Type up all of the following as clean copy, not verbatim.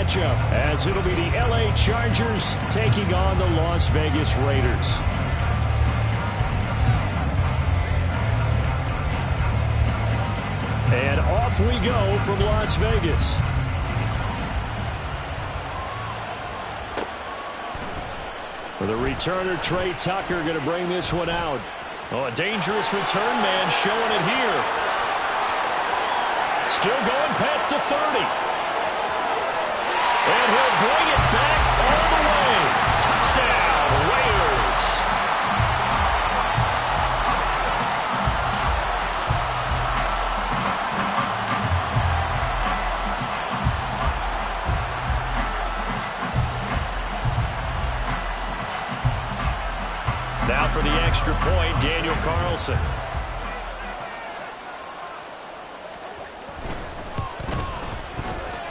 matchup, as it'll be the LA Chargers taking on the Las Vegas Raiders. And off we go from Las Vegas. For the returner, Trey Tucker going to bring this one out. Oh, a dangerous return man showing it here. Still going past the 30. And he'll bring it back all the way. Touchdown, Raiders. Now for the extra point, Daniel Carlson.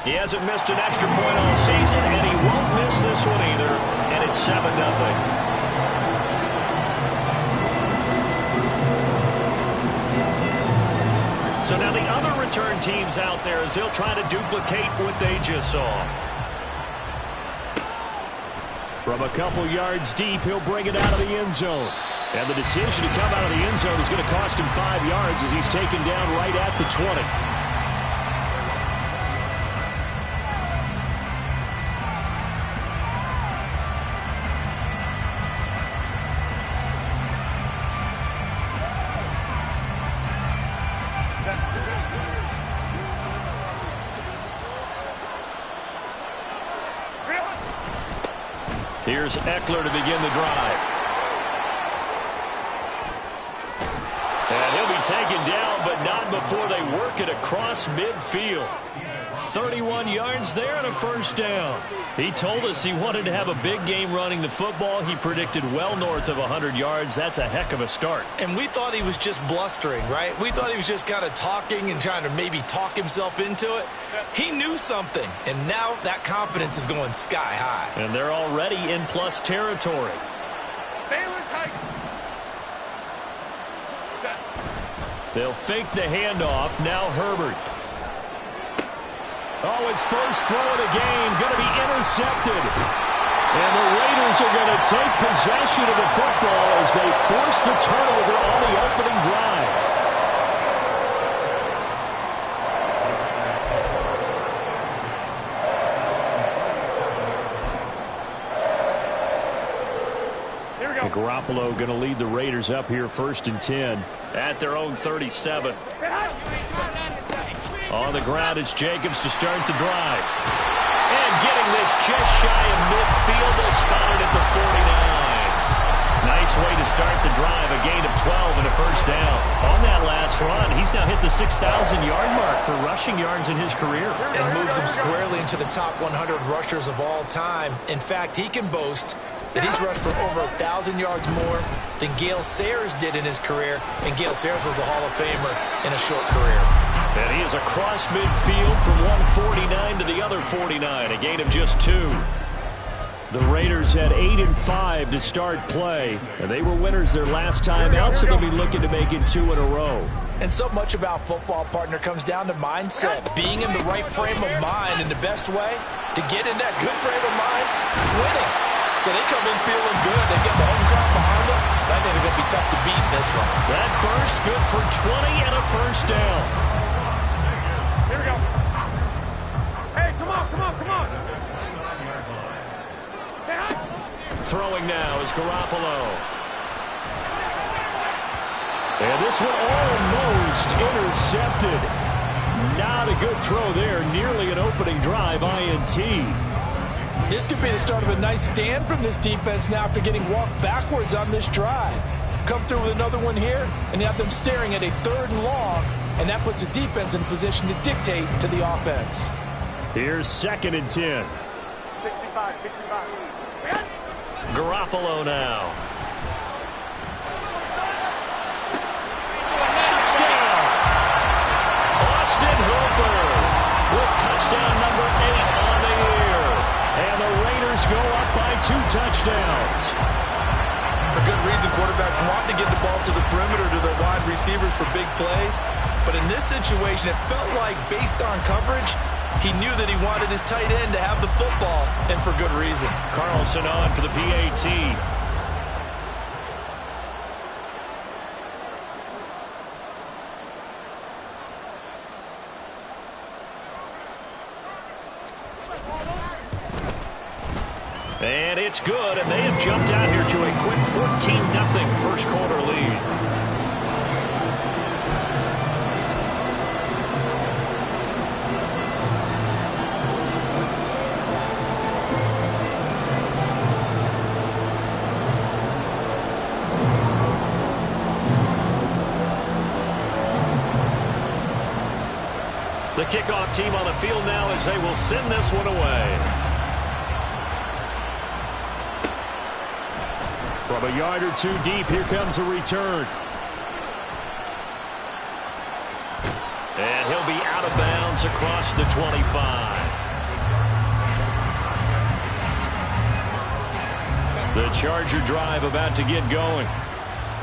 He hasn't missed an extra point all season, and he won't miss this one either, and it's 7-0. So now the other return teams out there as they'll try to duplicate what they just saw. From a couple yards deep, he'll bring it out of the end zone. And the decision to come out of the end zone is going to cost him 5 yards as he's taken down right at the 20. Here's Eckler to begin the drive. And he'll be taken down, but not before they work it across midfield. 31 yards there and a first down. He told us he wanted to have a big game running the football. He predicted well north of 100 yards. That's a heck of a start. And we thought he was just blustering, right? We thought he was just kind of talking and trying to maybe talk himself into it. He knew something, and now that confidence is going sky high. And they're already in plus territory. They'll fake the handoff. Now Herbert. Oh, his first throw of the game going to be intercepted. And the Raiders are going to take possession of the football as they force the turnover on the opening drive. Here we go. Garoppolo going to lead the Raiders up here 1st and 10 at their own 37. On the ground, it's Jacobs to start the drive. And getting this just shy of midfield, they'll spot it at the 49. Nice way to start the drive, a gain of 12 and a first down. On that last run, he's now hit the 6,000-yard mark for rushing yards in his career. And moves him squarely into the top 100 rushers of all time. In fact, he can boast that he's rushed for over 1,000 yards more than Gale Sayers did in his career. And Gale Sayers was a Hall of Famer in a short career. And he is across midfield from 149 to the other 49, a gain of just 2. The Raiders had 8 and 5 to start play, and they were winners their last time out, so they'll be looking to make it 2 in a row. And so much about football, partner, comes down to mindset. Being in the right frame of mind, and the best way to get in that good frame of mind is winning. So they come in feeling good. They get the home crowd behind them. I think they're going to be tough to beat in this one. That burst good for 20 and a first down. Here we go. Hey, come on, come on, come on. Throwing now is Garoppolo. And this one almost intercepted. Not a good throw there. Nearly an opening drive INT. This could be the start of a nice stand from this defense now after getting walked backwards on this drive. Come through with another one here, and have them staring at a 3rd and long, and that puts the defense in position to dictate to the offense. Here's 2nd and 10. 65, 65. Garoppolo now. Touchdown! Austin Hooper with touchdown number 8 on the year. And the Raiders go up by 2 touchdowns. For good reason, quarterbacks want to get the ball to the perimeter to their wide receivers for big plays. But in this situation, it felt like, based on coverage, He knew that he wanted his tight end to have the football, and for good reason. Carlson on for the PAT. And it's good, and they have jumped out here to a quick 14-0 first quarter lead. The kickoff team on the field now as they will send this one away. From a yard or two deep, here comes a return. And he'll be out of bounds across the 25. The Charger drive about to get going.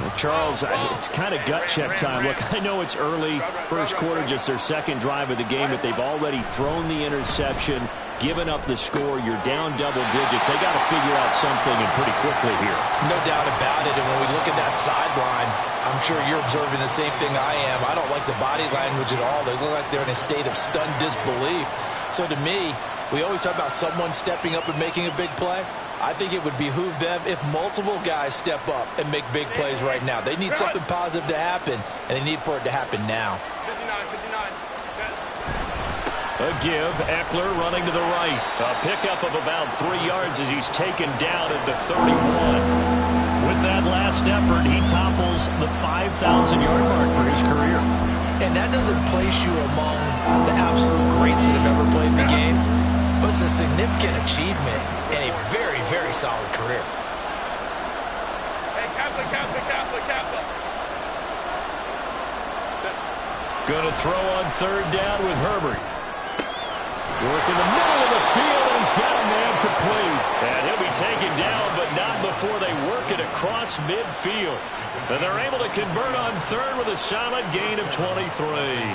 Well, Charles, it's kind of gut check time. Look, I know it's early, first quarter, just their second drive of the game, but they've already thrown the interception, given up the score. You're down double digits. They got to figure out something, and pretty quickly here. No doubt about it. And when we look at that sideline, I'm sure you're observing the same thing I am. I don't like the body language at all. They look like they're in a state of stunned disbelief. So to me, we always talk about someone stepping up and making a big play. I think it would behoove them if multiple guys step up and make big plays right now. They need something positive to happen, and they need for it to happen now. 59. A give. Eckler running to the right. A pickup of about 3 yards as he's taken down at the 31. With that last effort, he topples the 5,000-yard mark for his career. And that doesn't place you among the absolute greats that have ever played the game, but it's a significant achievement and a very, very solid career. Hey, captain. Going to throw on third down with Herbert. Work in the middle of the field, and he's got a man complete. And he'll be taken down, but not before they work it across midfield. And they're able to convert on third with a solid gain of 23.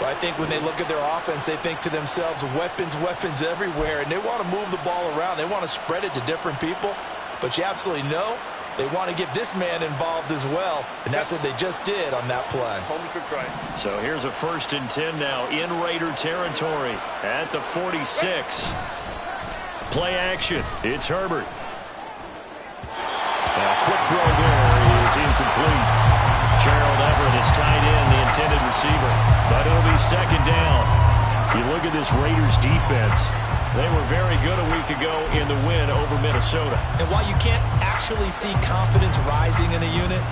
Well, I think when they look at their offense, they think to themselves, weapons everywhere, and they want to move the ball around. They want to spread it to different people, but you absolutely know they want to get this man involved as well, and that's what they just did on that play. Home trip try. So here's a 1st and 10 now in Raider territory at the 46. Play action. It's Herbert. A quick throw there is incomplete. Gerald Everett is tied in, the intended receiver, but it'll be second down. You look at this Raiders defense. They were very good a week ago in the win over Minnesota. And while you can't actually see confidence rising in a unit,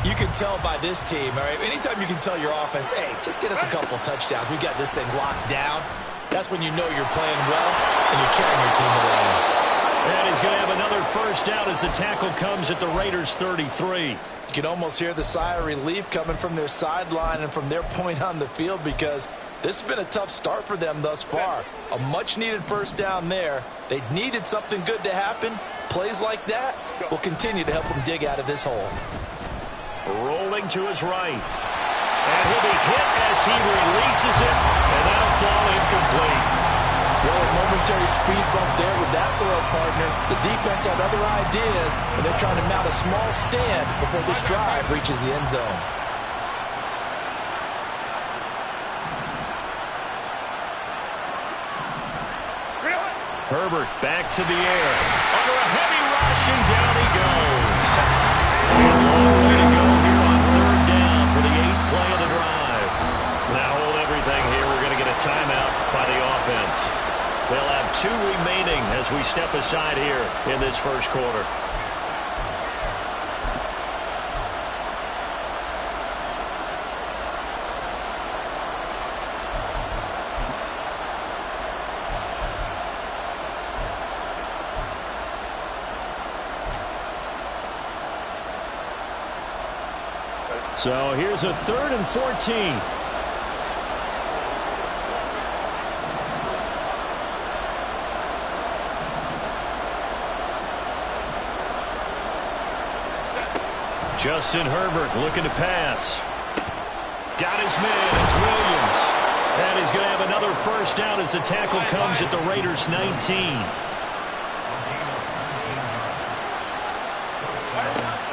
you can tell by this team, all right? Anytime you can tell your offense, hey, just get us a couple touchdowns. We got this thing locked down. That's when you know you're playing well and you're carrying your team around. And he's going to have another first down as the tackle comes at the Raiders' 33. You can almost hear the sigh of relief coming from their sideline and from their point on the field because this has been a tough start for them thus far. A much-needed first down there. They needed something good to happen. Plays like that will continue to help them dig out of this hole. Rolling to his right. And he'll be hit as he releases it, and that'll fall incomplete. Well, a momentary speed bump there with that throw partner. The defense had other ideas, and they're trying to mount a small stand before this drive reaches the end zone. Herbert back to the air. Under a heavy rush, and down he goes. And a long way to go here on third down for the 8th play of the drive. Now hold everything here. We're going to get a timeout by the offense. They'll have 2 remaining as we step aside here in this first quarter. So here's a 3rd and 14. Justin Herbert looking to pass. Got his man. It's Williams. And he's going to have another first down as the tackle comes at the Raiders' 19.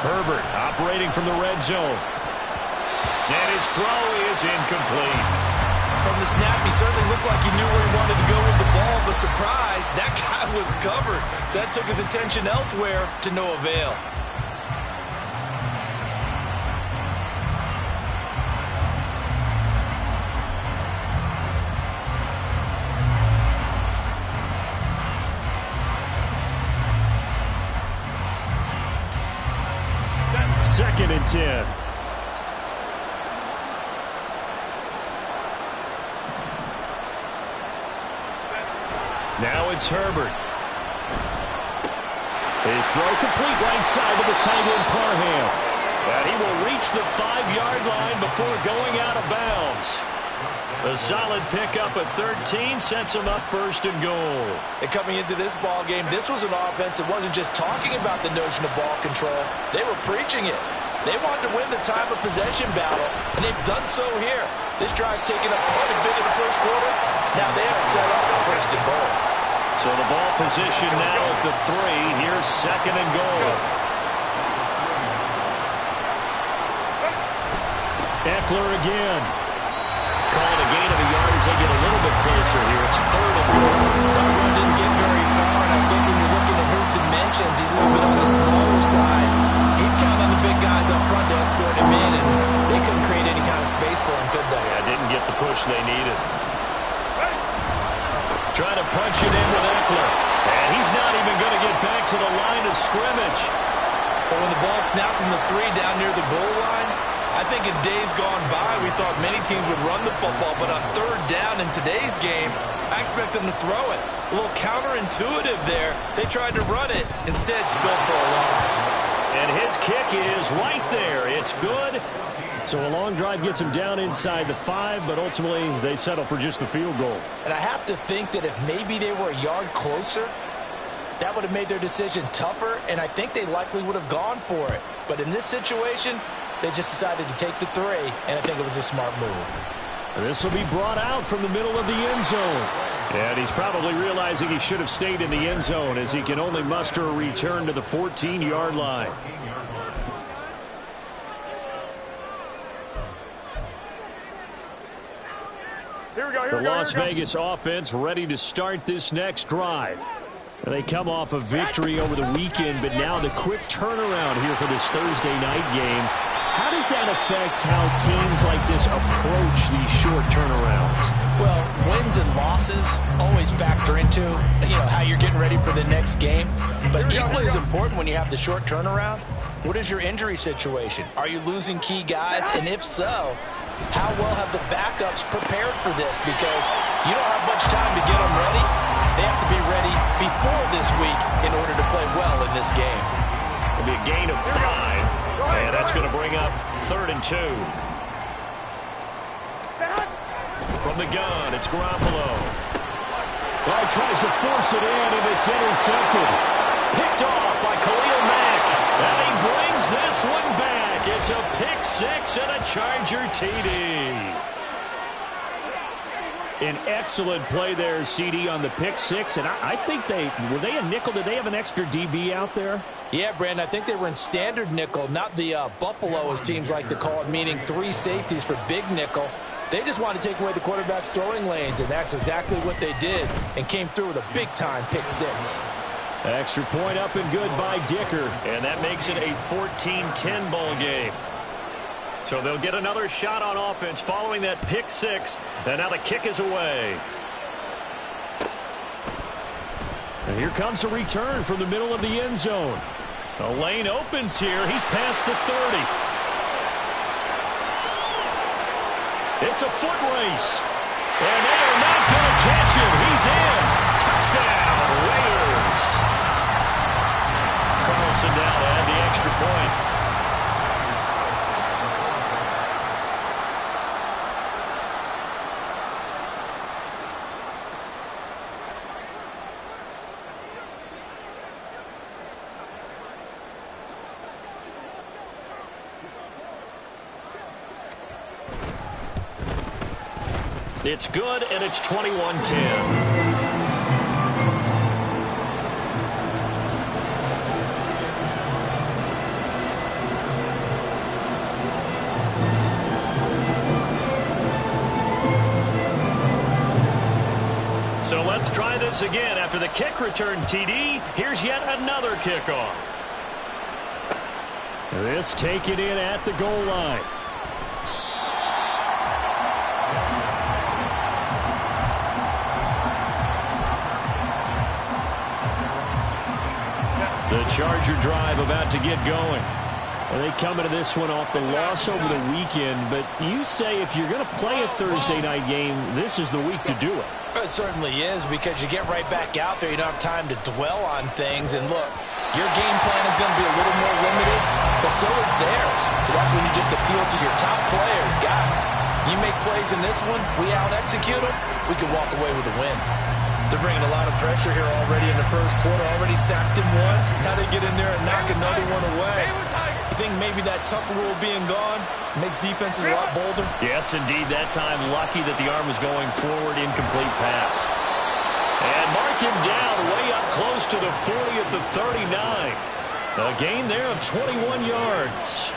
Herbert operating from the red zone. And his throw is incomplete. From the snap, he certainly looked like he knew where he wanted to go with the ball, but surprise, that guy was covered. So that took his attention elsewhere to no avail. Second and 10. Now it's Herbert. His throw complete right side to the tight end Parham. And he will reach the 5-yard line before going out of bounds. A solid pickup at 13 sets him up first and goal. And coming into this ball game, this was an offense that wasn't just talking about the notion of ball control. They were preaching it. They wanted to win the time of possession battle, and they've done so here. This drive's taken up quite a bit in the first quarter. Now they have set up first and goal. So the ball position now at the 3. Here's second and goal. Eckler again. Called a gain of a yard as they get a little bit closer here. It's third and goal. That run didn't get very far, and I think when you're looking at his dimensions, he's a little bit on the smaller side. He's counting on the big guys up front to escort him in, and they couldn't create any kind of space for him, could they? Yeah, didn't get the push they needed. Trying to punch it in with Eckler. And he's not even going to get back to the line of scrimmage. But when the ball snapped from the 3 down near the goal line, I think in days gone by, we thought many teams would run the football, but on third down in today's game, I expect them to throw it. A little counterintuitive there. They tried to run it, instead spilled for a loss. And his kick is right there. It's good. So a long drive gets him down inside the 5, but ultimately they settle for just the field goal. And I have to think that if maybe they were a yard closer, that would have made their decision tougher, and I think they likely would have gone for it. But in this situation, they just decided to take the 3, and I think it was a smart move. This will be brought out from the middle of the end zone. And he's probably realizing he should have stayed in the end zone as he can only muster a return to the 14-yard line. The Las Vegas offense ready to start this next drive. They come off a victory over the weekend, but now the quick turnaround here for this Thursday night game. How does that affect how teams like this approach these short turnarounds? Well, wins and losses always factor into, how you're getting ready for the next game. But equally as important when you have the short turnaround, what is your injury situation? Are you losing key guys? And if so, how well have the backups prepared for this? Because you don't have much time to get them ready. They have to be ready before this week in order to play well in this game. It'll be a gain of 5. And that's going to bring up 3rd and 2. From the gun, it's Garoppolo. Well, tries to force it in, and it's intercepted. Picked off by Khalil Mack. And he brings this one back. It's a pick 6 and a Charger TD. An excellent play there, CD, on the pick 6. And I think were they a nickel? Did they have an extra DB out there? Yeah, Brandon, I think they were in standard nickel, not the Buffalo, as teams like to call it, meaning 3 safeties for big nickel. They just wanted to take away the quarterback's throwing lanes, and that's exactly what they did, and came through with a big-time pick 6. Extra point up and good by Dicker, and that makes it a 14-10 ball game. So they'll get another shot on offense following that pick 6, and now the kick is away. And here comes a return from the middle of the end zone. The lane opens here. He's past the 30. It's a foot race. And they are not going to catch him. He's in. Touchdown, Raiders. Carlson now to add the extra point. It's good, and it's 21-10. So let's try this again. After the kick return TD, here's yet another kickoff. This taken in at the goal line. The Charger drive about to get going. They come into this one off the loss over the weekend, but you say if you're going to play a Thursday night game, this is the week to do it. It certainly is, because you get right back out there. You don't have time to dwell on things. And look, your game plan is going to be a little more limited, but so is theirs. So that's when you just appeal to your top players. Guys, you make plays in this one, we out-execute them, we can walk away with a win. They're bringing a lot of pressure here already in the first quarter. Already sacked him once. Now they get in there and knock another one away. You think maybe that Tucker rule being gone makes defenses a lot bolder? Yes, indeed. That time, lucky that the arm was going forward. Incomplete pass. And mark him down way up close to the 40 at the 39. A gain there of 21 yards.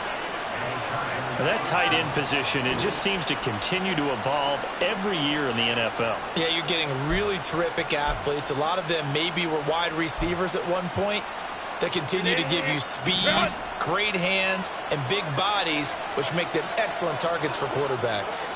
That tight end position, it just seems to continue to evolve every year in the NFL. Yeah, you're getting really terrific athletes. A lot of them maybe were wide receivers at one point. They continue to give you speed, great hands, and big bodies, which make them excellent targets for quarterbacks.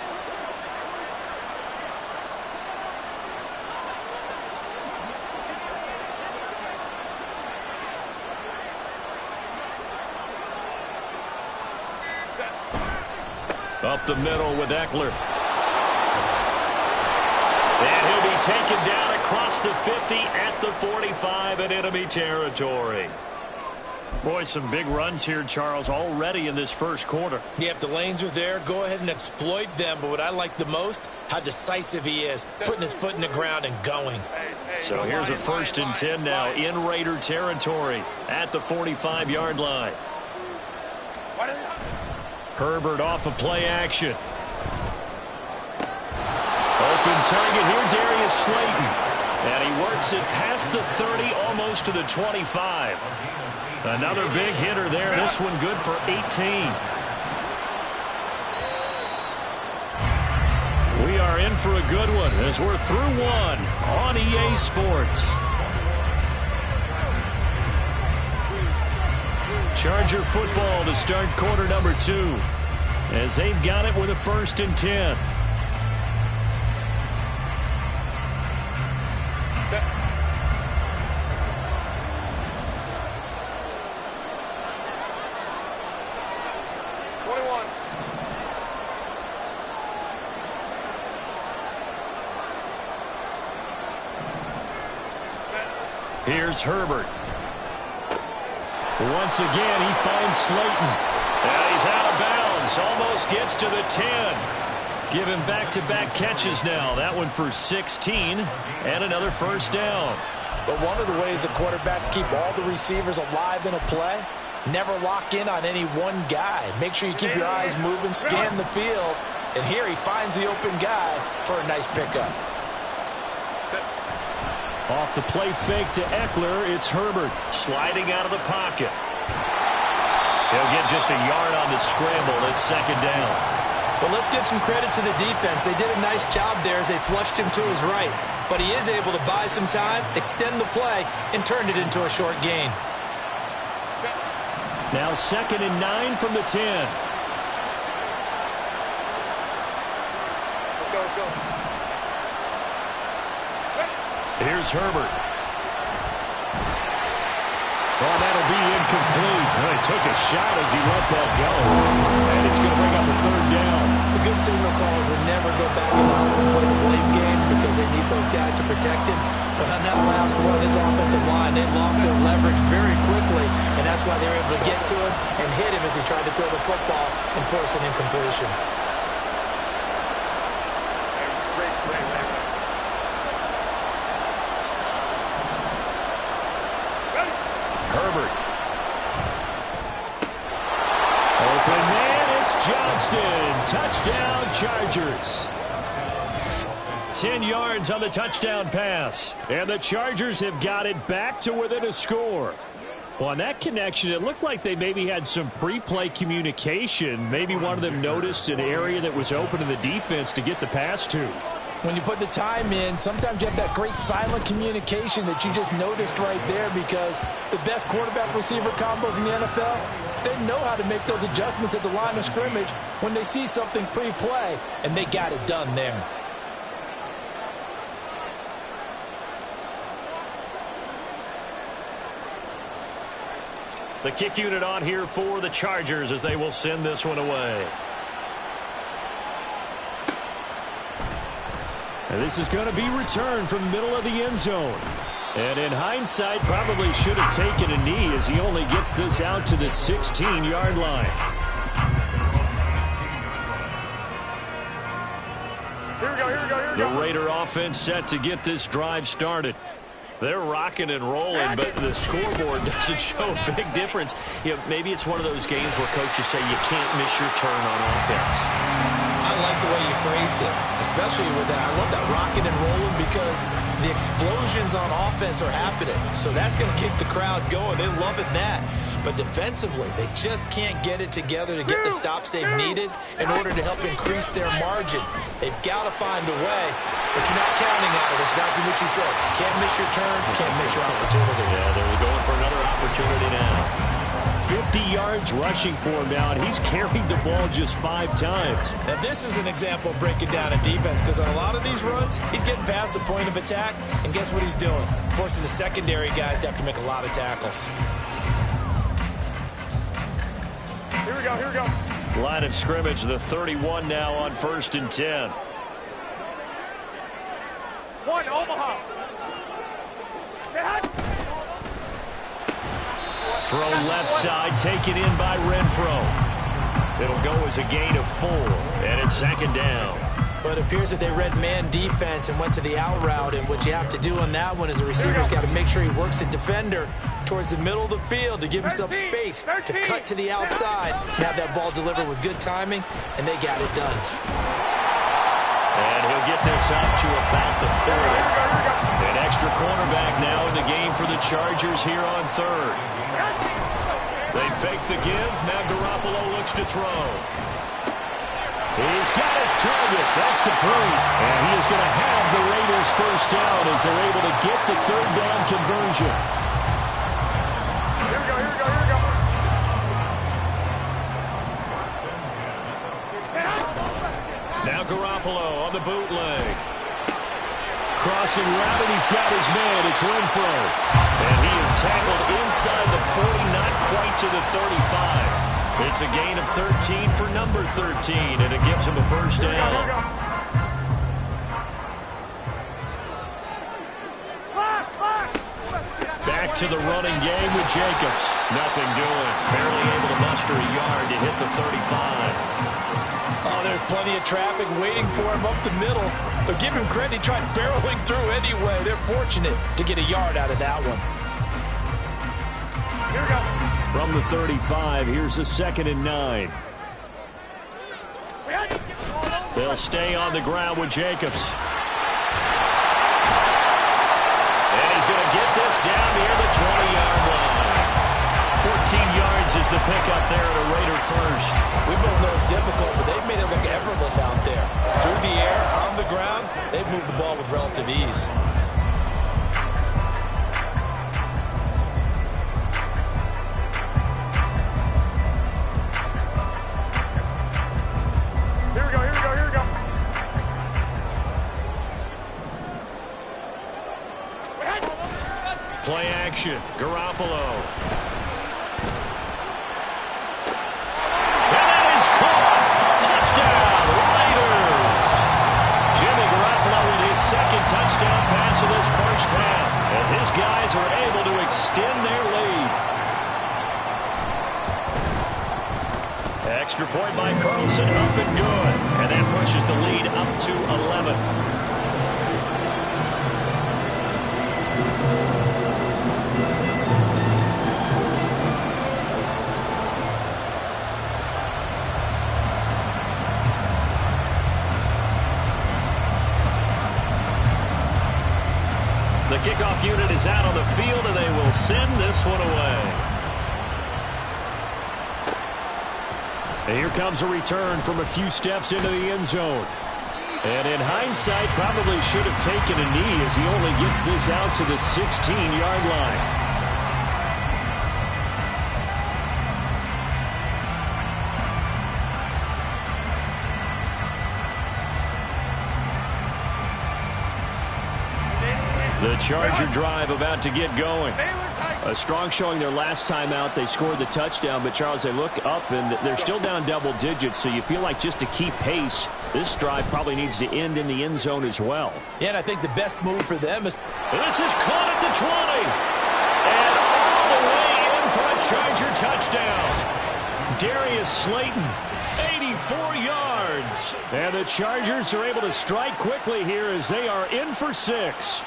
Up the middle with Eckler. And he'll be taken down across the 50 at the 45 in enemy territory. Boy, some big runs here, Charles, already in this first quarter. Yeah, if the lanes are there, go ahead and exploit them. But what I like the most, how decisive he is, putting his foot in the ground and going. So here's a 1st and 10 now in Raider territory at the 45-yard line. Herbert off of play action. Open target here, Darius Slayton. And he works it past the 30, almost to the 25. Another big hitter there. This one good for 18. We are in for a good one as we're through one on EA Sports. Charger football to start quarter number 2 as they've got it with a 1st and 10. Here's Herbert. Once again, he finds Slayton. And he's out of bounds. Almost gets to the 10. Give him back-to-back catches now. That one for 16. And another 1st down. But one of the ways that quarterbacks keep all the receivers alive in a play, never lock in on any one guy. Make sure you keep your eyes moving, scan the field. And here he finds the open guy for a nice pickup. Off the play fake to Eckler, it's Herbert sliding out of the pocket. He'll get just a yard on the scramble. It's 2nd down. Well, let's give some credit to the defense. They did a nice job there as they flushed him to his right. But he is able to buy some time, extend the play, and turn it into a short gain. Now 2nd and 9 from the 10. Let's go. Here's Herbert. Well, that'll be incomplete. Well, he took a shot as he let that go. And it's going to bring up a 3rd down. The good signal callers would never go back in the huddle and play the blame game because they need those guys to protect him. But on that last one, his offensive line, they lost their leverage very quickly, and that's why they were able to get to him and hit him as he tried to throw the football and force an incompletion. Herbert. Open man, it's Johnston. Touchdown, Chargers. 10 yards on the touchdown pass. And the Chargers have got it back to within a score. Well, on that connection, it looked like they maybe had some pre-play communication. Maybe one of them noticed an area that was open in the defense to get the pass to. When you put the time in, sometimes you have that great silent communication that you just noticed right there, because the best quarterback-receiver combos in the NFL, they know how to make those adjustments at the line of scrimmage when they see something pre-play, and they got it done there. The kick unit on here for the Chargers as they will send this one away. And this is going to be returned from the middle of the end zone. And in hindsight, probably should have taken a knee as he only gets this out to the 16-yard line. Here we go, here we go, here we go. The Raider offense set to get this drive started. They're rocking and rolling, but the scoreboard doesn't show a big difference. You know, maybe it's one of those games where coaches say you can't miss your turn on offense. I like the way you phrased it, especially with that. I love that rocking and rolling, because the explosions on offense are happening. So that's going to keep the crowd going. They're loving that. But defensively, they just can't get it together to get the stops they've needed in order to help increase their margin. They've got to find a way, but you're not counting on it. It's exactly what you said. Can't miss your turn, can't miss your opportunity. Yeah, they're going for another opportunity now. 50 yards rushing for him now, and he's carried the ball just 5 times. Now, this is an example of breaking down a defense, because on a lot of these runs, he's getting past the point of attack, and guess what he's doing? Forcing the secondary guys to have to make a lot of tackles. Here we go, here we go. Line of scrimmage, the 31 now on 1st and 10. One, Omaha. Throw left side, taken in by Renfro. It'll go as a gain of 4, and it's 2nd down. But it appears that they read man defense and went to the out route, and what you have to do on that one is the receiver's got to make sure he works the defender towards the middle of the field to give himself space to cut to the outside and have that ball delivered with good timing, and they got it done. And he'll get this up to about the 40. An extra cornerback now in the game for the Chargers here on 3rd. They fake the give. Now Garoppolo looks to throw. He's got his target. That's complete. And he is going to have the Raiders first down as they're able to get the 3rd down conversion. Here we go, here we go, here we go. Now Garoppolo on the bootleg. Crossing route, and he's got his man. It's Renfro. And he is tackled inside the 40, not quite to the 35. It's a gain of 13 for number 13, and it gives him a first down. Back to the running game with Jacobs. Nothing doing. Barely able to muster a yard to hit the 35. Oh, there's plenty of traffic waiting for him up the middle. But give him credit, he tried barreling through anyway. They're fortunate to get a yard out of that one. Here we go. From the 35, here's a 2nd and 9. They'll stay on the ground with Jacobs. And he's going to get this down near the 20-yard line. 14 yards is the pickup there at a Raider first. We both know it's difficult, but they've made it look effortless out there. Through the air, on the ground, they've moved the ball with relative ease. Here we go, here we go, here we go. Play action. Garoppolo. And that is caught. Touchdown, Raiders. Jimmy Garoppolo with his 2nd touchdown pass of this first half, as his guys are able to extend their lead. Extra point by Carlson, up and good. And that pushes the lead up to 11. is out on the field, and they will send this one away. And here comes a return from a few steps into the end zone. And in hindsight, probably should have taken a knee as he only gets this out to the 16-yard line. The Charger drive about to get going. A strong showing their last time out. They scored the touchdown, but Charles, they look up and they're still down double digits, so you feel like just to keep pace, this drive probably needs to end in the end zone as well. Yeah, and I think the best move for them is... This is caught at the 20. And all the way in for a Charger touchdown. Darius Slayton, 84 yards. And the Chargers are able to strike quickly here as they are in for 6.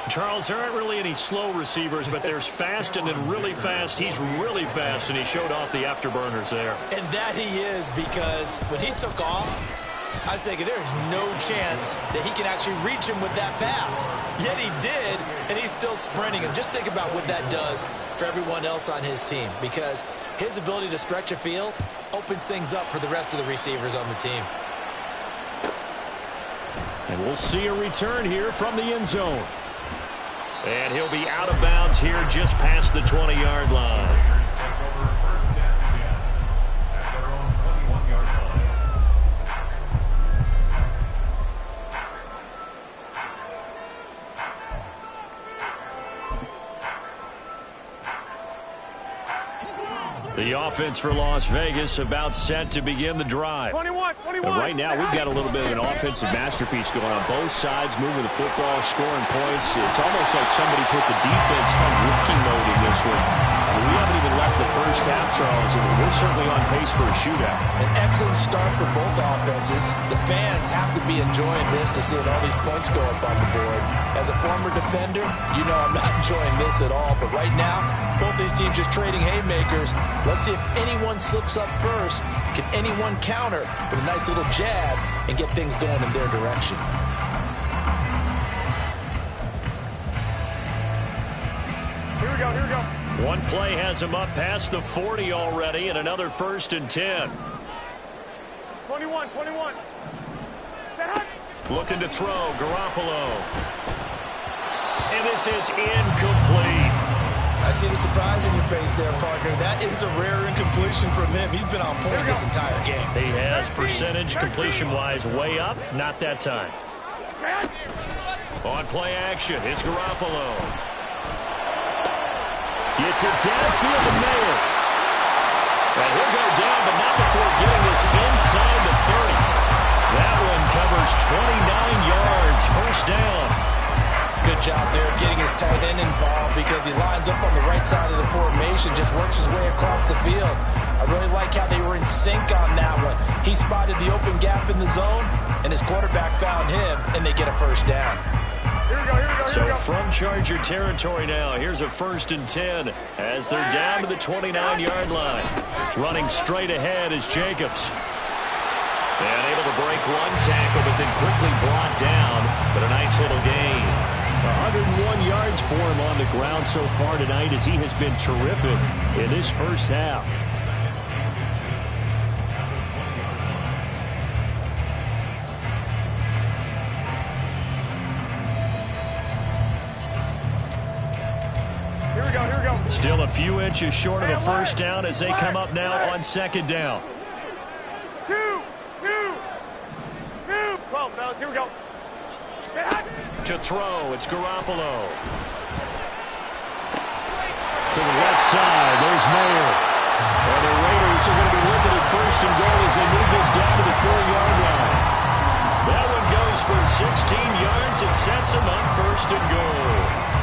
Charles, there aren't really any slow receivers, but there's fast and then really fast. He's really fast, and he showed off the afterburners there. And that he is, because when he took off, I was thinking there is no chance that he can actually reach him with that pass. Yet he did, and he's still sprinting. And just think about what that does for everyone else on his team, because his ability to stretch a field opens things up for the rest of the receivers on the team. And we'll see a return here from the end zone. And he'll be out of bounds here just past the 20-yard line. The offense for Las Vegas about set to begin the drive. 21. And right now, we've got a little bit of an offensive masterpiece going on both sides, moving the football, scoring points. It's almost like somebody put the defense on rookie mode in this one. We haven't even left the first half, Charles, and we're certainly on pace for a shootout. An excellent start for both offenses. The fans have to be enjoying this to see all these points go up on the board. As a former defender, you know I'm not enjoying this at all. But right now, both these teams just trading haymakers. Let's see if anyone slips up first. Can anyone counter with a nice little jab and get things going in their direction? Here we go. One play has him up past the 40 already, and another 1st and 10. 21. Looking to throw, Garoppolo. And this is incomplete. I see the surprise in your face there, partner. That is a rare incompletion from him. He's been on point this entire game. He has percentage completion-wise way up. Not that time. On play action, it's Garoppolo. Gets it downfield to Mayer. And he'll go down, but not before getting this inside the 30. That one covers 29 yards, 1st down. Good job there getting his tight end involved, because he lines up on the right side of the formation, just works his way across the field. I really like how they were in sync on that one. He spotted the open gap in the zone, and his quarterback found him, and they get a 1st down. Here we go. So from Charger territory now, here's a 1st and 10 as they're down to the 29-yard line. Running straight ahead is Jacobs. And able to break one tackle, but then quickly brought down. But a nice little gain. 101 yards for him on the ground so far tonight, as he has been terrific in this first half. Here we go. Still a few inches short of a 1st down as they come up now on 2nd down. 2. 12, fellas. Here we go. To throw, it's Garoppolo. To the left side, there's Mayer. And the Raiders are going to be looking at 1st and goal as they move this down to the 4-yard line. That one goes for 16 yards. It sets them up 1st and goal.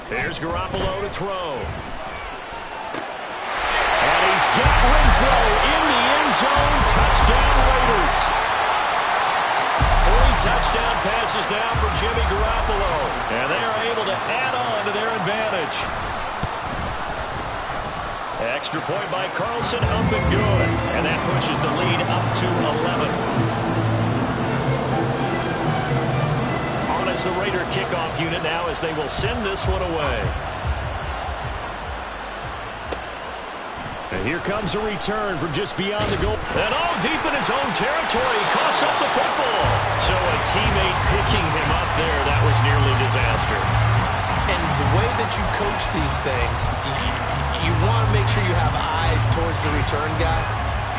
Here's Garoppolo to throw. And he's got Renfro in the end zone. Touchdown, Raiders. 3 touchdown passes now for Jimmy Garoppolo. And they are able to add on to their advantage. Extra point by Carlson, up and good. And that pushes the lead up to 11. On as the Raider kickoff unit now as they will send this one away. And here comes a return from just beyond the goal. And deep in his own territory. He coughs up the football. So a teammate picking him up there, that was nearly disaster. And the way that you coach these things, you want to make sure you have eyes towards the return guy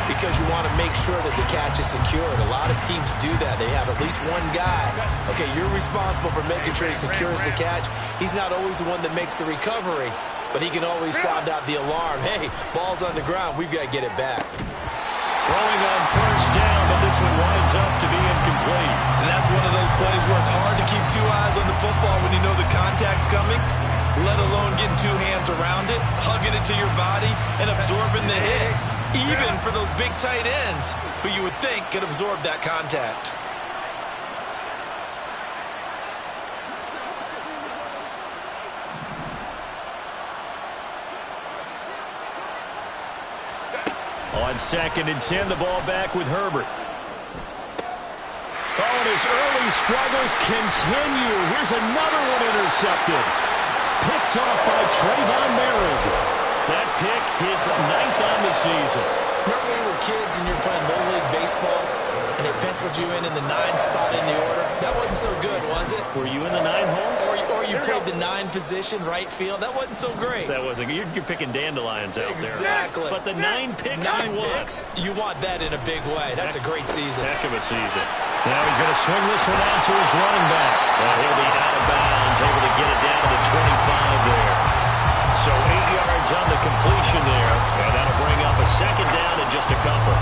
because you want to make sure that the catch is secured. A lot of teams do that. They have at least one guy. Okay, you're responsible for making sure he secures the catch. He's not always the one that makes the recovery, but he can always sound out the alarm. Hey, ball's on the ground. We've got to get it back. Throwing on first down, but this one winds up to be incomplete. And that's one of those plays where it's hard to keep two eyes on the football when you know the contact's coming, let alone getting two hands around it, hugging it to your body, and absorbing the hit. Even for those big tight ends who you would think could absorb that contact. On 2nd and 10, the ball back with Herbert. And his early struggles continue. Here's another one intercepted. Picked off by Trayvon Merritt. That pick, his 9th on the season. Remember when you were kids and you were playing Little League Baseball and they penciled you in the 9 spot in the order? That wasn't so good, was it? Were you in the 9 hole? Or you played the 9 position, right field? That wasn't so great. That wasn't. You're picking dandelions out there. Exactly. But the 9 picks 9 picks, you want that in a big way. That's a great season. Heck of a season. Now he's going to swing this one out to his running back. Well, he'll be out of bounds, able to get it down to the 25 there. So 8 yards on the completion there, and that'll bring up a 2nd down and just a couple.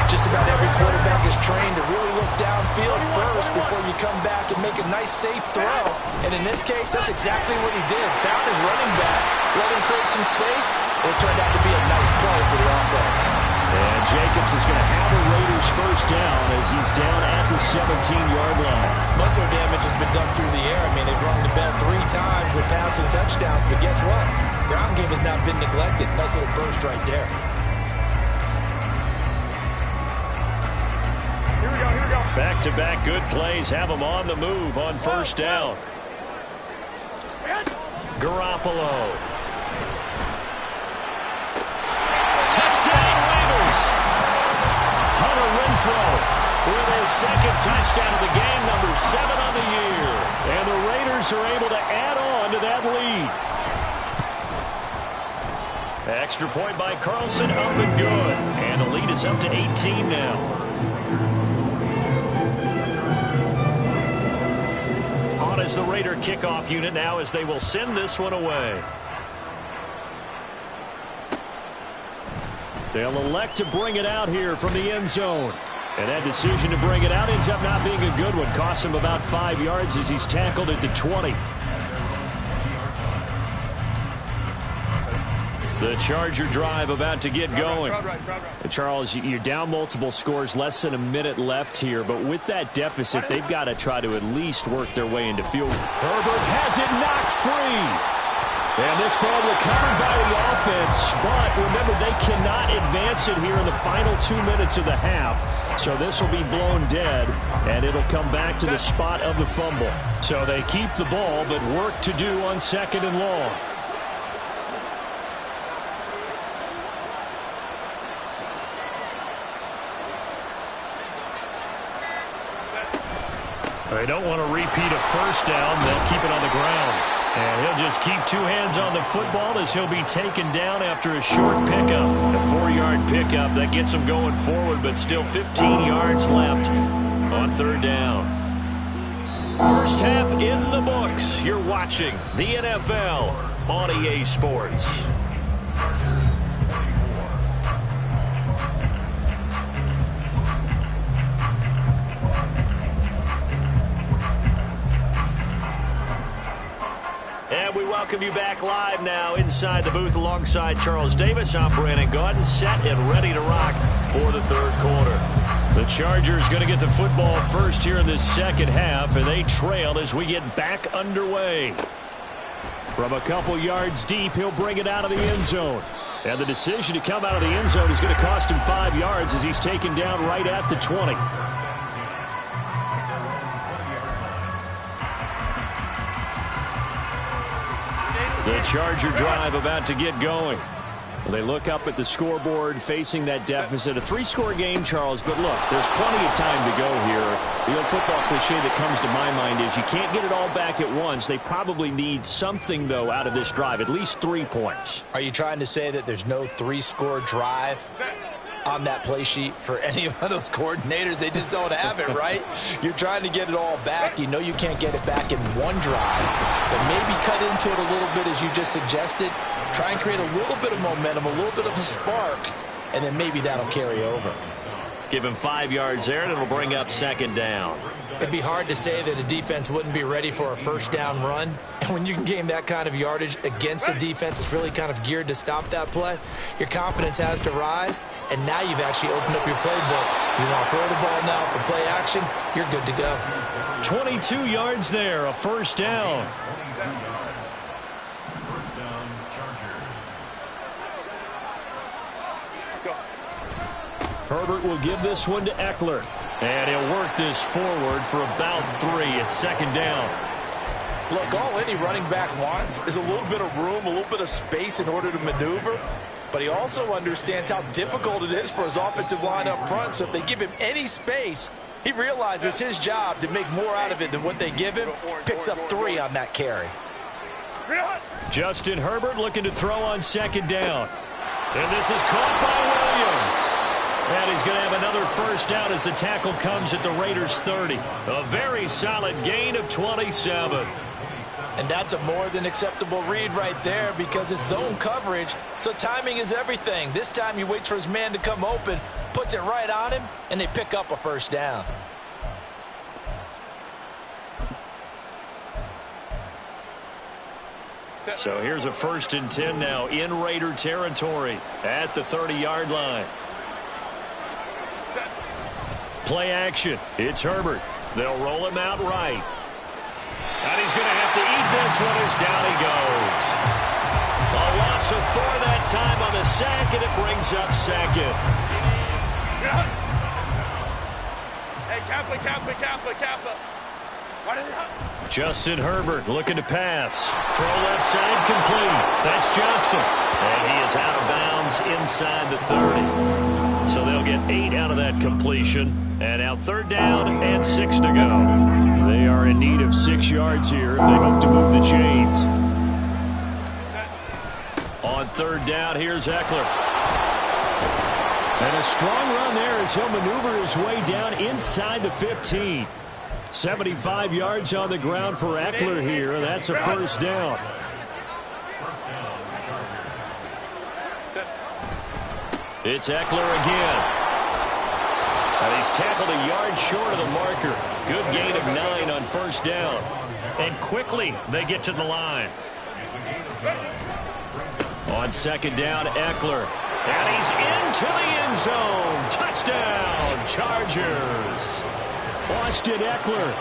Just about every quarterback is trained to really look downfield first before you come back and make a nice, safe throw. And in this case, that's exactly what he did. Found his running back, let him create some space, and it turned out to be a nice play for the offense. And Jacobs is going to have a Raiders first down as he's down at the 17-yard line. Muscle damage has been done through the air. I mean, they've rung the bell 3 times with passing touchdowns, but guess what? Ground game has not been neglected. Nice little burst right there. Here we go. Back-to-back good plays have him on the move on first down. Garoppolo. Touchdown, Raiders. Hunter Renfrow with his 2nd touchdown of the game, number 7 on the year. And the Raiders are able to add on to that lead. Extra point by Carlson, up and good. And the lead is up to 18 now. On as the Raider kickoff unit now as they will send this one away. They'll elect to bring it out here from the end zone. And that decision to bring it out ends up not being a good one. Costs him about 5 yards as he's tackled at the 20. The Charger drive about to get going. Charles, you're down multiple scores, less than a minute left here, but with that deficit, they've got to try to at least work their way into field. Herbert has it knocked free. And this ball recovered by the offense, but remember, they cannot advance it here in the final 2 minutes of the half. So this will be blown dead, and it'll come back to the spot of the fumble. So they keep the ball, but work to do on 2nd and long. They don't want to repeat a first down. They'll keep it on the ground. And he'll just keep 2 hands on the football as he'll be taken down after a short pickup. A 4-yard pickup that gets him going forward, but still 15 yards left on 3rd down. First half in the books. You're watching the NFL on EA Sports. And we welcome you back live now inside the booth alongside Charles Davis. I'm Brandon Gaudin, set and ready to rock for the 3rd quarter. The Chargers going to get the football first here in this 2nd half, and they trail as we get back underway. From a couple yards deep, he'll bring it out of the end zone. And the decision to come out of the end zone is going to cost him 5 yards as he's taken down right at the 20. The Charger drive about to get going. They look up at the scoreboard facing that deficit. A 3-score game, Charles, but look, there's plenty of time to go here. The old football cliche that comes to my mind is you can't get it all back at once. They probably need something, though, out of this drive, at least 3 points. Are you trying to say that there's no 3-score drive on that play sheet for any of those coordinators? They just don't have it, right? You're trying to get it all back. You know you can't get it back in one drive, but maybe cut into it a little bit as you just suggested. Try and create a little bit of momentum, a little bit of a spark, and then maybe that'll carry over. Give him 5 yards there, and it'll bring up 2nd down. It'd be hard to say that a defense wouldn't be ready for a 1st down run. And when you can gain that kind of yardage against a defense that's really kind of geared to stop that play, your confidence has to rise, and now you've actually opened up your playbook. If you want to throw the ball now for play action, you're good to go. 22 yards there, a 1st down. Herbert will give this one to Eckler. And he'll work this forward for about 3 at 2nd down. Look, all any running back wants is a little bit of room, a little bit of space in order to maneuver. But he also understands how difficult it is for his offensive line up front. So if they give him any space, he realizes his job to make more out of it than what they give him. Picks up 3 on that carry. Justin Herbert looking to throw on 2nd down. And this is caught by Williams. And he's going to have another 1st down as the tackle comes at the Raiders' 30. A very solid gain of 27. And that's a more than acceptable read right there because it's zone coverage, so timing is everything. This time he waits for his man to come open, puts it right on him, and they pick up a 1st down. So here's a 1st and 10 now in Raider territory at the 30-yard line. Play action. It's Herbert. They'll roll him out right. And he's going to have to eat this one as down he goes. A loss of 4 that time on the sack, and it brings up 2nd. Hey, Kappa. Justin Herbert looking to pass. Throw left side complete. That's Johnston. And he is out of bounds inside the 30. So they'll get 8 out of that completion. And now 3rd down and 6 to go. They are in need of 6 yards here if they hope to move the chains. On 3rd down, here's Eckler. And a strong run there as he'll maneuver his way down inside the 15. 75 yards on the ground for Eckler here. That's a 1st down. It's Eckler again. And he's tackled a yard short of the marker. Good gain of 9 on 1st down. And quickly they get to the line. On 2nd down, Eckler. And he's into the end zone. Touchdown, Chargers. Austin Eckler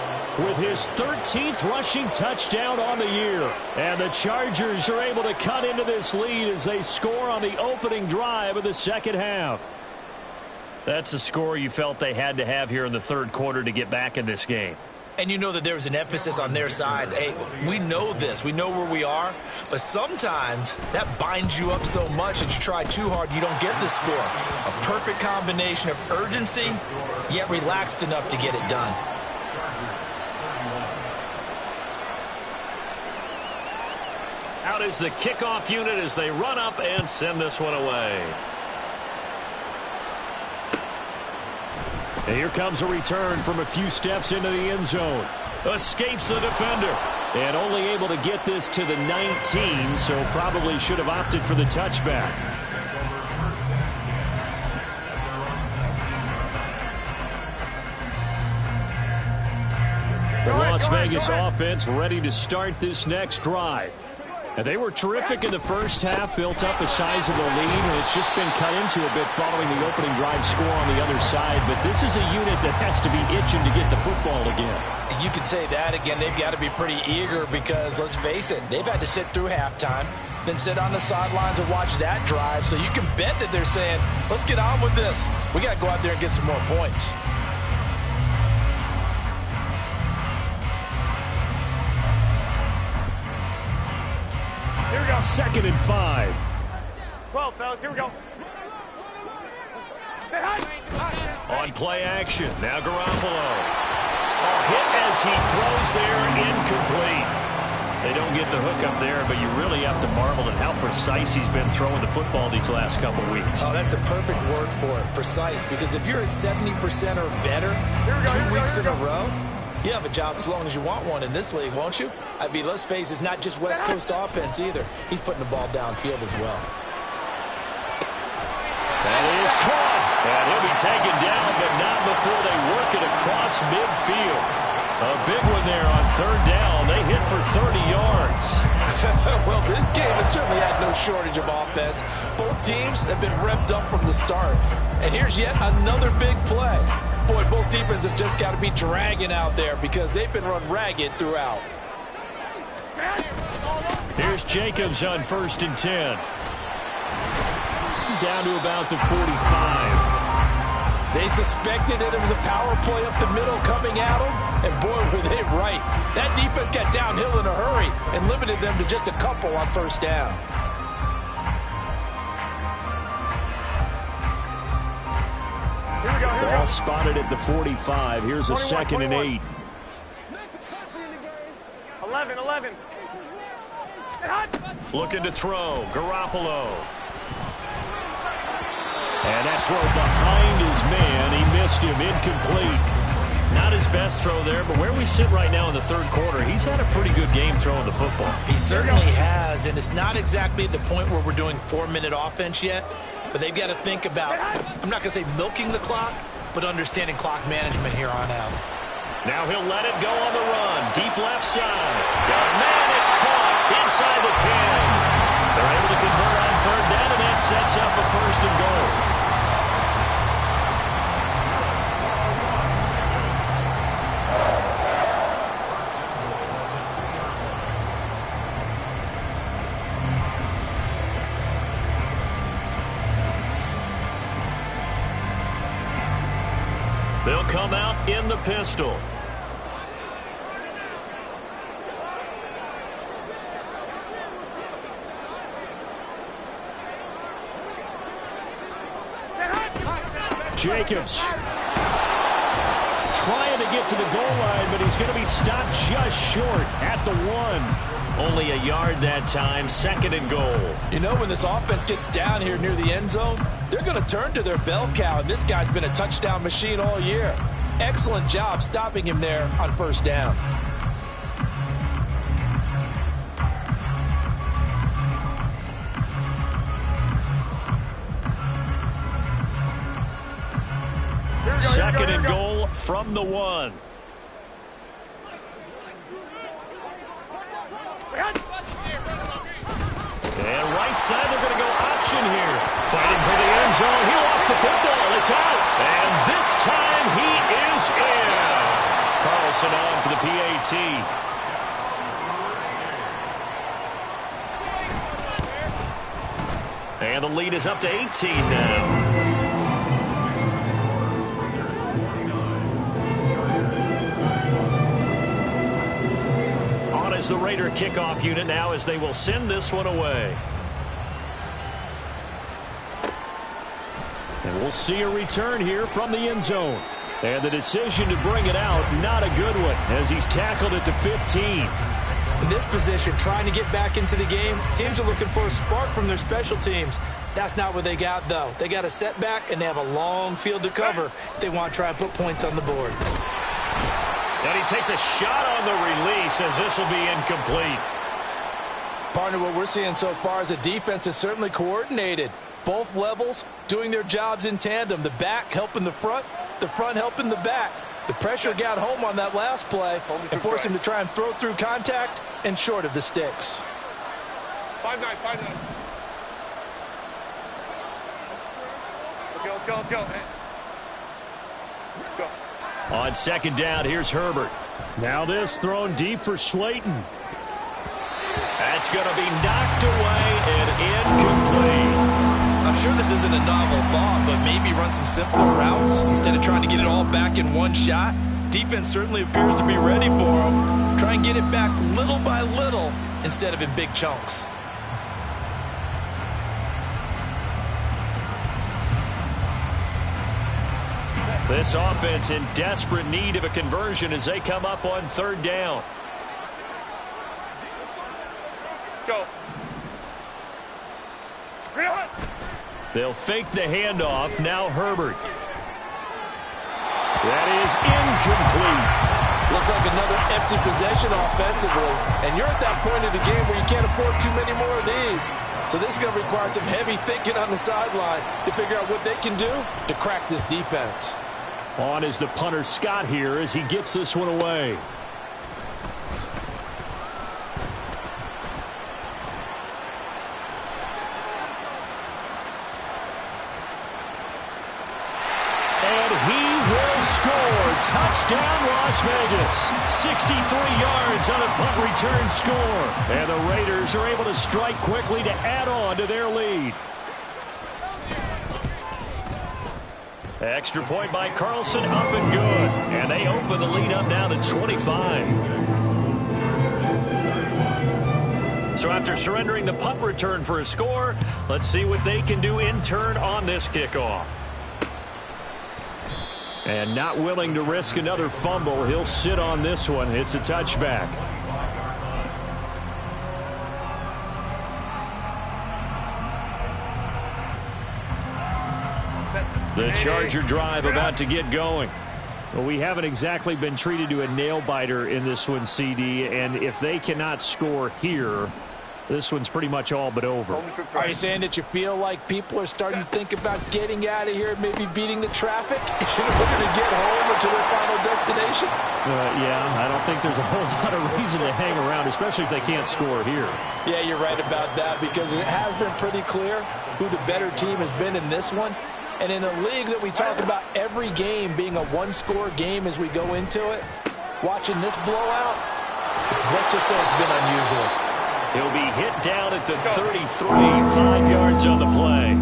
with his 13th rushing touchdown on the year. And the Chargers are able to cut into this lead as they score on the opening drive of the 2nd half. That's a score you felt they had to have here in the 3rd quarter to get back in this game. And you know that there was an emphasis on their side. Hey, we know this. We know where we are. But sometimes that binds you up so much that you try too hard, you don't get the score. A perfect combination of urgency, yet relaxed enough to get it done. Out is the kickoff unit as they run up and send this one away. And here comes a return from a few steps into the end zone. Escapes the defender. And only able to get this to the 19, so probably should have opted for the touchback. The Las Vegas offense ready to start this next drive. And they were terrific in the first half, built up a sizable lead, and it's just been cut into a bit following the opening drive score on the other side. But this is a unit that has to be itching to get the football again. And you could say that again. They've got to be pretty eager because, let's face it, they've had to sit through halftime, then sit on the sidelines and watch that drive. So you can bet that they're saying, let's get on with this. We got to go out there and get some more points. Here we go. 2nd and 5. 12, fellas. Here we go. Stay high. On play action. Now Garoppolo. Hit as he throws there. Incomplete. They don't get the hook up there, but you really have to marvel at how precise he's been throwing the football these last couple weeks. Oh, that's the perfect word for it, precise. Because if you're at 70% or better 2 weeks in a row, you have a job as long as you want one in this league, won't you? I mean, let's face it, it's not just West Coast offense either. He's putting the ball downfield as well. That is caught. And he'll be taken down, but not before they work it across midfield. A big one there on 3rd down. They hit for 30 yards. Well, this game has certainly had no shortage of offense. Both teams have been revved up from the start. And here's yet another big play. Boy, both defenses have just got to be dragging out there because they've been run ragged throughout. Here's Jacobs on 1st and 10. Down to about the 45. They suspected that it was a power play up the middle coming at them, and boy, were they right. That defense got downhill in a hurry and limited them to just a couple on 1st down. Here we go. Here we Ball go. spotted at the 45. Here's a 2nd and 8. 11. Stay high. Looking to throw. Garoppolo. And that throw behind his man. He missed him. Incomplete. Not his best throw there, but where we sit right now in the 3rd quarter, he's had a pretty good game throwing the football. He certainly has, and it's not exactly at the point where we're doing 4-minute offense yet, but they've got to think about, I'm not going to say milking the clock, but understanding clock management here on out. Now he'll let it go on the run. Deep left side. Man, it's caught inside the 10. They're able to convert on 3rd down, and that sets up a 1st and goal. They'll come out in the pistol. Jacobs trying to get to the goal line, but he's going to be stopped just short at the 1. Only a yard that time. 2nd and goal. You know, when this offense gets down here near the end zone, they're going to turn to their bell cow, and this guy's been a touchdown machine all year. Excellent job stopping him there on 1st down. Second and goal from the 1. And right side, they're going to go option here. Fighting for the end zone. He lost the football. It's out. And this time he is in. Carlson on for the PAT. And the lead is up to 18 now. As the Raider kickoff unit now, as they will send this one away. And we'll see a return here from the end zone. And the decision to bring it out, not a good one, as he's tackled at the 15. In this position, trying to get back into the game, teams are looking for a spark from their special teams. That's not what they got, though. They got a setback, and they have a long field to cover if they want to try and put points on the board. And he takes a shot on the release, as this will be incomplete. Partner, what we're seeing so far is the defense is certainly coordinated. Both levels doing their jobs in tandem. The back helping the front helping the back. The pressure got home on that last play and forced him to try and throw through contact and short of the sticks. 5-9, 5-9. Let's go. Hey. Let's go. On second down, here's Herbert. Now this thrown deep for Slayton. That's going to be knocked away and incomplete. I'm sure this isn't a novel thought, but maybe run some simpler routes instead of trying to get it all back in one shot. Defense certainly appears to be ready for him. Try and get it back little by little instead of in big chunks. This offense in desperate need of a conversion as they come up on third down. Go. They'll fake the handoff. Now Herbert. That is incomplete. Looks like another empty possession offensively. And you're at that point of the game where you can't afford too many more of these. So this is going to require some heavy thinking on the sideline to figure out what they can do to crack this defense. On is the punter Scott here as he gets this one away. And he will score. Touchdown, Las Vegas. 63 yards on a punt return score. And the Raiders are able to strike quickly to add on to their lead. Extra point by Carlson, up and good. And they open the lead up now to 25. So after surrendering the punt return for a score, let's see what they can do in turn on this kickoff. And not willing to risk another fumble, he'll sit on this one. It's a touchback. The Charger drive about to get going. Well, we haven't exactly been treated to a nail-biter in this one, CD, and if they cannot score here, this one's pretty much all but over. Are you saying that you feel like people are starting to think about getting out of here, maybe beating the traffic in order to get home or to their final destination? Yeah, I don't think there's a whole lot of reason to hang around, especially if they can't score here. Yeah, you're right about that because it has been pretty clear who the better team has been in this one. And in a league that we talk about every game being a one-score game as we go into it, watching this blowout, let's just say it's been unusual. He'll be hit down at the 33, 5 yards on the play.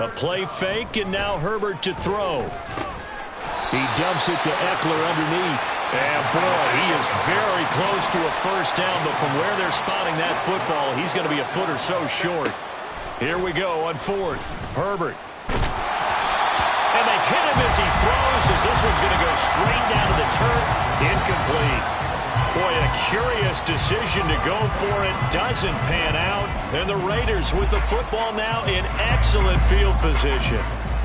A play fake, and now Herbert to throw. He dumps it to Eckler underneath. And boy, he is very close to a first down, but from where they're spotting that football, he's going to be a foot or so short. Here we go on fourth. Herbert. And they hit him as he throws, as this one's going to go straight down to the turf. Incomplete. Boy, a curious decision to go for it. Doesn't pan out. And the Raiders with the football now in excellent field position.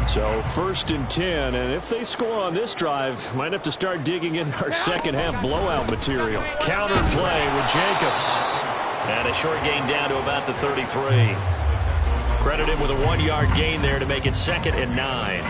So 1st and 10, and if they score on this drive, might have to start digging in our second half blowout material. Counter play with Jacobs. And a short gain down to about the 33. Credited with a 1-yard gain there to make it 2nd and 9.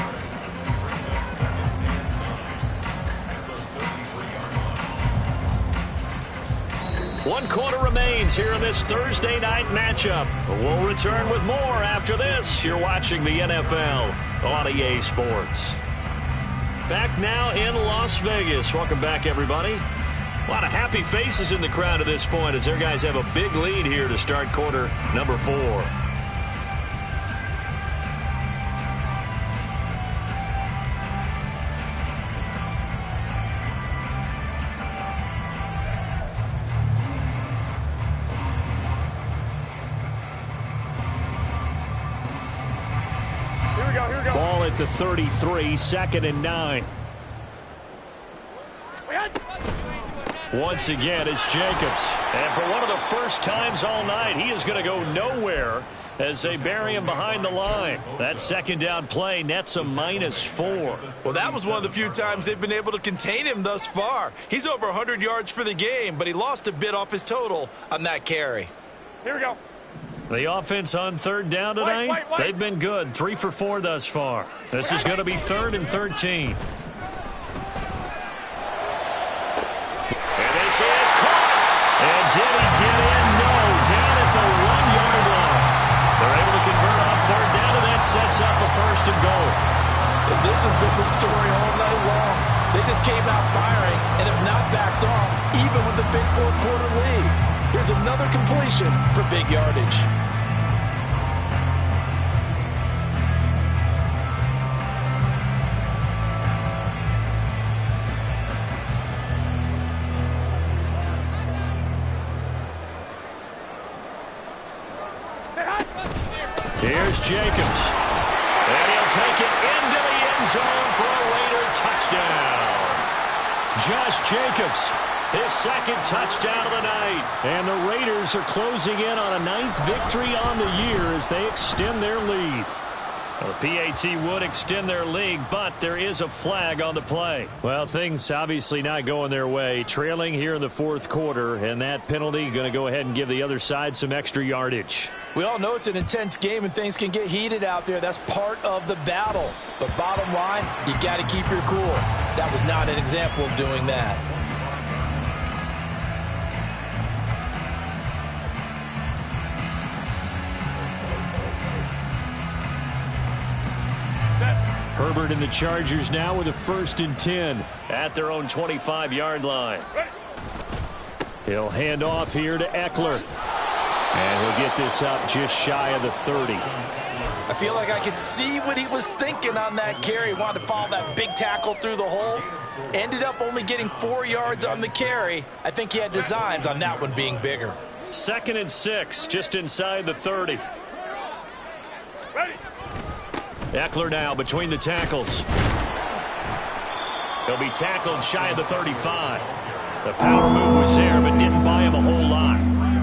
One quarter remains here in this Thursday night matchup. We'll return with more after this. You're watching the NFL on EA Sports. Back now in Las Vegas. Welcome back, everybody. A lot of happy faces in the crowd at this point as their guys have a big lead here to start quarter number 4. Ball at the 33, 2nd and 9. Once again, it's Jacobs. And for one of the first times all night, he is going to go nowhere as they bury him behind the line. That second down play nets a -4. Well, that was one of the few times they've been able to contain him thus far. He's over 100 yards for the game, but he lost a bit off his total on that carry. Here we go. The offense on third down tonight, they've been good. 3 for 4 thus far. This is going to be 3rd and 13. And this is caught. first and goal. And this has been the story all night long. They just came out firing and have not backed off, even with the big fourth quarter lead. Here's another completion for big yardage. Here's Jacobs. And he'll take it into the end zone for a Raider touchdown. Josh Jacobs, his second touchdown of the night. And the Raiders are closing in on a 9th victory on the year as they extend their lead. The PAT would extend their lead, but there is a flag on the play. Well, things obviously not going their way. Trailing here in the fourth quarter, and that penalty going to go ahead and give the other side some extra yardage. We all know it's an intense game and things can get heated out there. That's part of the battle. But bottom line, you got to keep your cool. That was not an example of doing that. Herbert and the Chargers now with a 1st and 10 at their own 25-yard line. He'll hand off here to Eckler. And he'll get this up just shy of the 30. I feel like I could see what he was thinking on that carry. He wanted to follow that big tackle through the hole. Ended up only getting 4 yards on the carry. I think he had designs on that one being bigger. 2nd and 6, just inside the 30. Ready. Eckler now between the tackles. He'll be tackled shy of the 35. The power move was there, but didn't buy him a whole lot.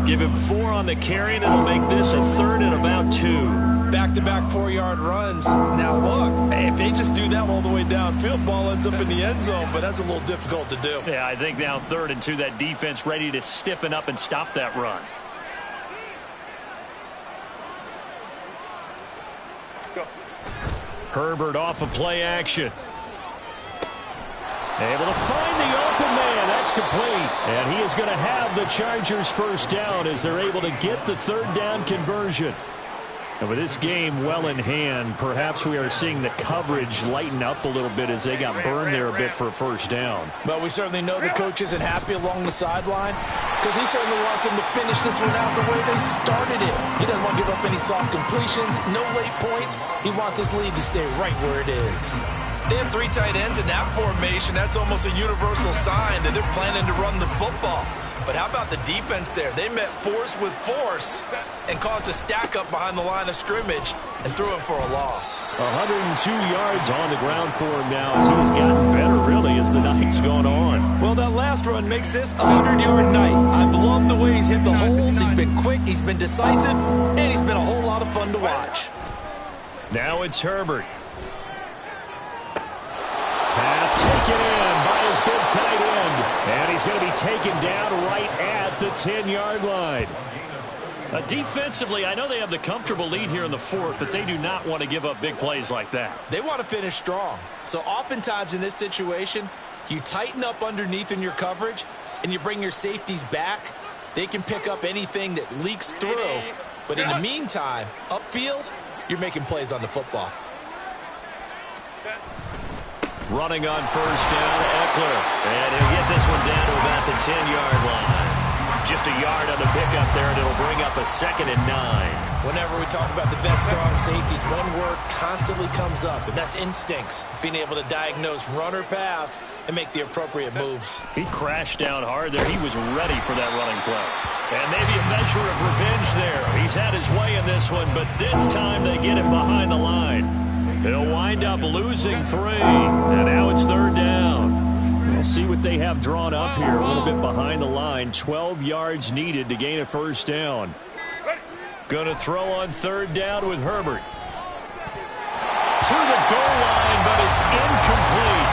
Give him 4 on the carry, and it'll make this a 3rd and about 2. Back-to-back 4-yard runs. Now, look, if they just do that all the way downfield, ball ends up in the end zone, but that's a little difficult to do. Yeah, I think now 3rd and 2, that defense ready to stiffen up and stop that run. Go. Herbert off of play action. Able to find the open man. That's complete. And he is going to have the Chargers first down as they're able to get the 3rd down conversion. And with this game well in hand, perhaps we are seeing the coverage lighten up a little bit as they got burned there a bit for a first down. But we certainly know the coach isn't happy along the sideline because he certainly wants them to finish this one out the way they started it. He doesn't want to give up any soft completions, no late points. He wants his lead to stay right where it is. They have 3 tight ends in that formation. That's almost a universal sign that they're planning to run the football. But how about the defense there? They met force with force and caused a stack up behind the line of scrimmage and threw him for a loss. 102 yards on the ground for him now as he's gotten better, really, as the night's gone on. Well, that last run makes this a 100-yard night. I've loved the way he's hit the holes. He's been quick, he's been decisive, and he's been a whole lot of fun to watch. Now it's Herbert. Pass taken in by his big tight end. And he's going to be taken down right at the 10-yard line. Defensively, I know they have the comfortable lead here in the 4th, but they do not want to give up big plays like that. They want to finish strong. So oftentimes in this situation, you tighten up underneath in your coverage and you bring your safeties back. They can pick up anything that leaks through. But in the meantime, upfield, you're making plays on the football. Running on first down, Eckler. And he'll get this one down to about the 10-yard line. Just a yard on the pickup there, and it'll bring up a 2nd and 9. Whenever we talk about the best strong safeties, one word constantly comes up, and that's instincts. Being able to diagnose run or pass and make the appropriate moves. He crashed down hard there. He was ready for that running play. And maybe a measure of revenge there. He's had his way in this one, but this time they get him behind the line. He'll wind up losing 3, and now it's 3rd down. We'll see what they have drawn up here. A little bit behind the line. 12 yards needed to gain a first down. Going to throw on 3rd down with Herbert. To the goal line, but it's incomplete.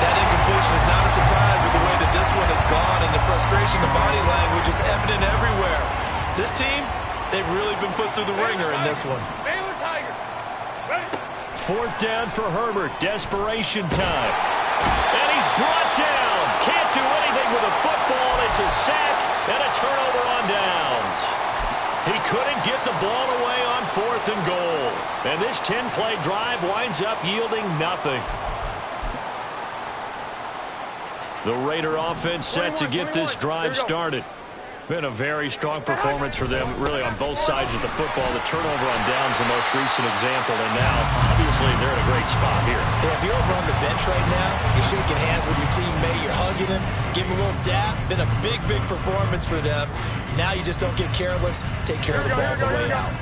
That incompletion is not a surprise with the way that this one has gone, and the frustration, the body language is evident everywhere. This team, they've really been put through the ringer in this one. Baylor Tiger. Ready. 4th down for Herbert. Desperation time. And he's brought down. Can't do anything with a football. It's a sack and a turnover on downs. He couldn't get the ball away on 4th and goal. And this 10-play drive winds up yielding nothing. The Raider offense set to get this drive started. Been a very strong performance for them, really, on both sides of the football. The turnover on downs the most recent example, and now, obviously, they're in a great spot here. Hey, if you're over on the bench right now, you're shaking hands with your teammate, you're hugging him, give him a little dap. Been a big, big performance for them. Now you just don't get careless. Take care of the ball on the way out.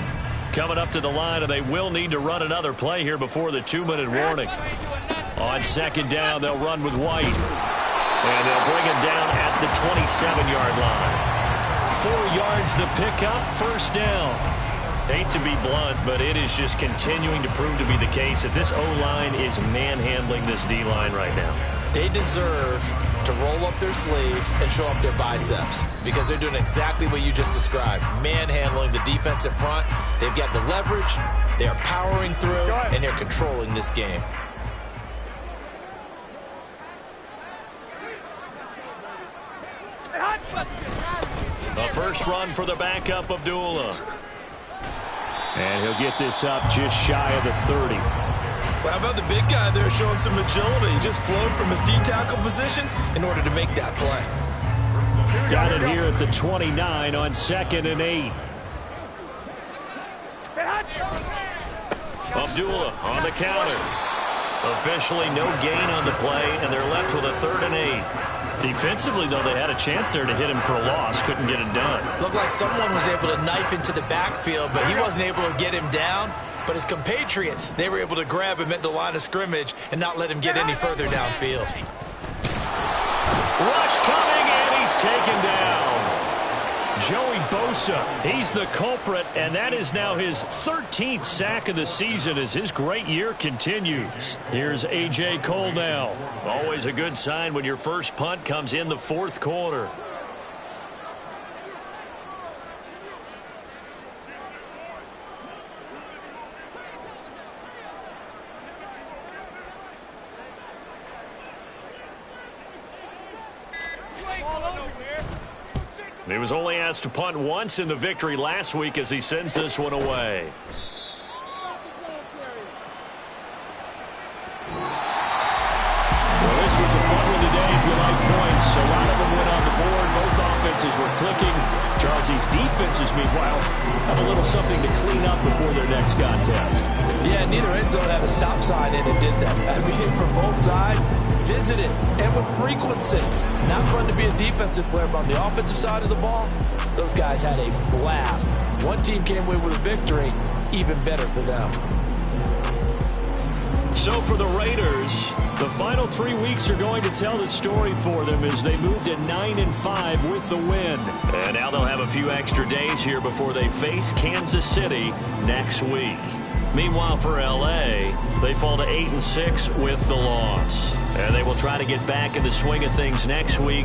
Coming up to the line, and they will need to run another play here before the 2-minute warning. On 2nd down, they'll run with White. And they'll bring him down at the 27-yard line. 4 yards the pickup, 1st down. Hate to be blunt, but it is just continuing to prove to be the case that this O-line is manhandling this D-line right now. They deserve to roll up their sleeves and show up their biceps because they're doing exactly what you just described, manhandling the defensive front. They've got the leverage, they are powering through, and they're controlling this game. The first run for the backup, Abdullah. And he'll get this up just shy of the 30. Well, how about the big guy there showing some agility? He just flowed from his D-tackle position in order to make that play. Got it here at the 29 on 2nd and 8. Abdullah on the counter. Officially no gain on the play, and they're left with a 3rd and 8. Defensively, though, they had a chance there to hit him for a loss. Couldn't get it done. Looked like someone was able to knife into the backfield, but he wasn't able to get him down. But his compatriots, they were able to grab him at the line of scrimmage and not let him get any further downfield. Rush coming, and he's taken down. Joey Bosa, he's the culprit, and that is now his 13th sack of the season as his great year continues. Here's A.J. Cole now. Always a good sign when your first punt comes in the 4th quarter. He was only asked to punt once in the victory last week as he sends this one away. Well, this was a fun one today if you like points. A lot of them went on the board. Both offenses were clicking. Charles's defenses, meanwhile, have a little something to clean up before their next contest. Yeah, neither end zone had a stop sign in it, did that? I mean, from both sides, visited, and with frequency. Not fun to be a defensive player, but on the offensive side of the ball, those guys had a blast. One team came away with a victory, even better for them. So for the Raiders, the final 3 weeks are going to tell the story for them as they move to 9-5 with the win. And now they'll have a few extra days here before they face Kansas City next week. Meanwhile, for LA, they fall to 8-6 with the loss. And they will try to get back in the swing of things next week